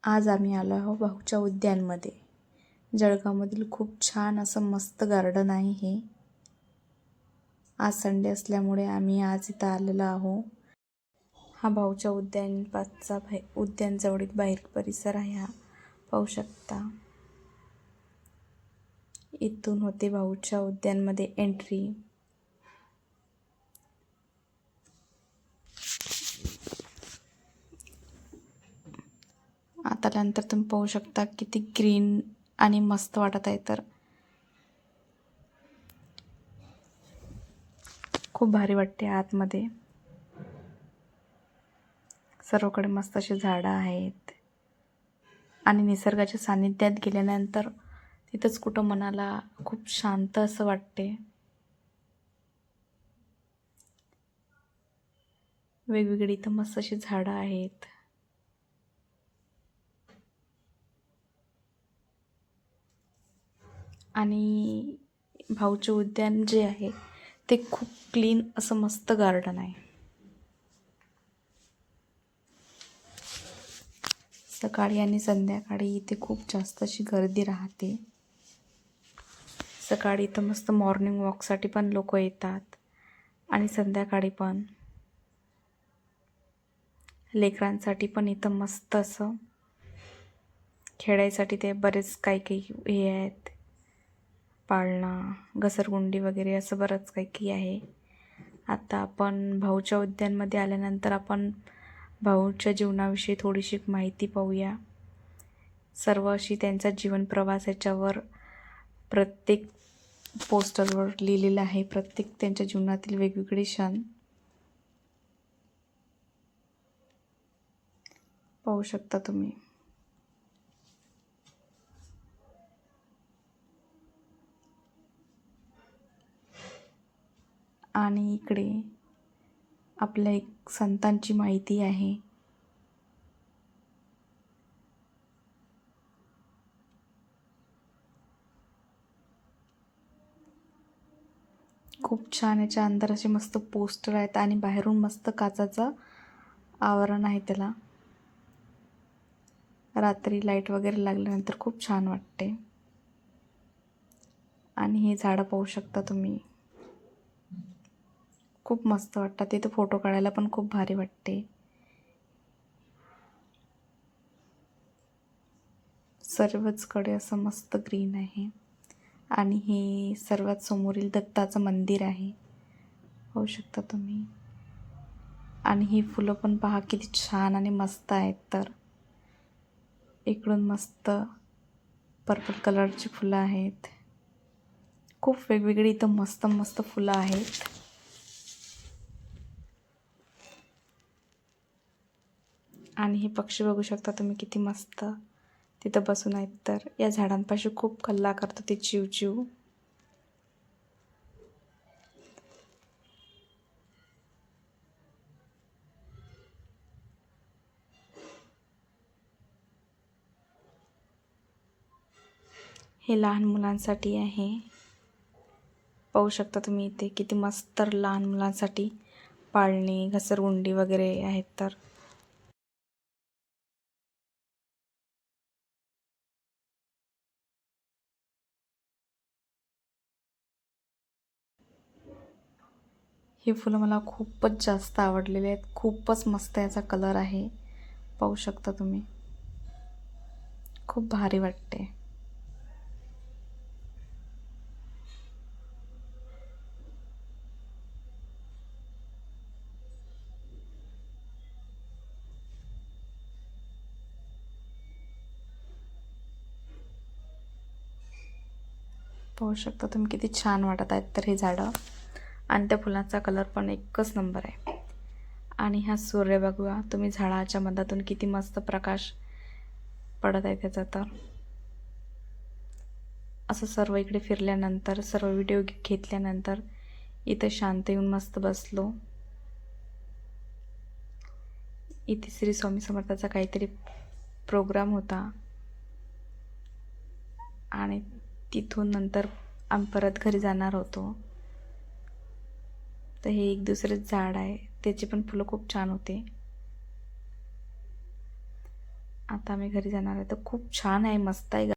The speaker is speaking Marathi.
आज आम्ही आलो आहोत भाऊच्या उद्यानमध्ये. जळगावमधील खूप छान असं मस्त गार्डन आहे हे. आज संडे असल्यामुळे आम्ही आज इथं आलेलो आहोत. हा भाऊच्या उद्यानचा उद्यान जवळील बाहेर परिसर आहे. हा पाहू शकता. इथून होते भाऊच्या उद्यानमध्ये एंट्री. आता नंतर तुम्ही पाहू शकता किती ग्रीन आणि मस्त वाटत आहे. तर खूप भारी वाटते आतमध्ये. सर्वकडे मस्त अशी झाडं आहेत आणि निसर्गाच्या सानिध्यात गेल्यानंतर तिथंच कुठं मनाला खूप शांत असं वाटते. वेगवेगळी इथं मस्त अशी झाडं आहेत. आणि भाऊचे उद्यान जे आहे ते खूप क्लीन असं मस्त गार्डन आहे. सकाळी आणि संध्याकाळी इथे खूप जास्त अशी गर्दी राहते. सकाळी इथं मस्त मॉर्निंग वॉकसाठी पण लोक येतात आणि संध्याकाळी पण लेकरांसाठी पण इथं मस्त असं खेळायसाठी ते बरेच काही हे आहेत. पाळणा, घसरगुंडी वगैरे असं बरंच काही आहे. आता आपण भाऊच्या उद्यानमध्ये आल्यानंतर आपण भाऊच्या जीवनाविषयी थोडीशी माहिती पाहूया. सर्व अशी त्यांचा जीवन प्रवास याच्यावर प्रत्येक पोस्टरवर लिहिलेलं आहे. प्रत्येक त्यांच्या जीवनातील वेगवेगळे क्षण पाहू शकता तुम्ही. आणि इकडे आपल्या एक संतांची माहिती आहे. खूप छान याच्या अंदर असे मस्त पोस्टर आहेत आणि बाहेरून मस्त काचाचं आवरण आहे त्याला. रात्री लाईट वगैरे लागल्यानंतर खूप छान वाटते. आणि हे झाडं पाहू शकता तुम्ही. खूप मस्त वाटतात. तिथे फोटो काढायला पण खूप भारी वाटते. सर्वचकडे असं मस्त ग्रीन आहे. आणि हे सर्वात समोरील दत्ताचं मंदिर आहे. पाहू शकता तुम्ही. आणि ही फुलं पण पहा किती छान आणि मस्त आहेत. तर इकडून मस्त पर्पल कलरची फुलं आहेत. खूप वेगवेगळी इथं मस्त मस्त फुलं आहेत. आणि हे पक्षी बघू शकता तुम्ही किती मस्त तिथं बसून आहेत. तर या झाडांपाशी खूप कल्ला करतो ते चिवचिव. हे लहान मुलांसाठी आहे. पाहू शकता तुम्ही इथे किती मस्त लहान मुलांसाठी पाळणे, घसरगुंडी वगैरे आहेत. तर ही फुलं मला खूपच जास्त आवडलेली आहेत. खूपच मस्त याचा कलर आहे. पाहू शकता तुम्ही. खूप भारी वाटते. पाहू शकता तुम्ही किती छान वाटत आहेत तर हे झाडं. आणि त्या फुलांचा कलर पण एकच नंबर आहे. आणि हा सूर्य बघूया तुम्ही झाडाच्या मधातून किती मस्त प्रकाश पडत आहे त्याचा. तर असं सर्व इकडे फिरल्यानंतर सर्व व्हिडिओ घेतल्यानंतर इथं शांत येऊन मस्त बसलो. इथे श्री स्वामी समर्थाचा काहीतरी प्रोग्राम होता. आणि तिथून नंतर आम्ही परत घरी जाणार होतो. तर हे एक दुसरेच झाड आहे. त्याची पण फुलं खूप छान होते. आता आम्ही घरी जाणार आहे. तर खूप छान आहे, मस्त आहे.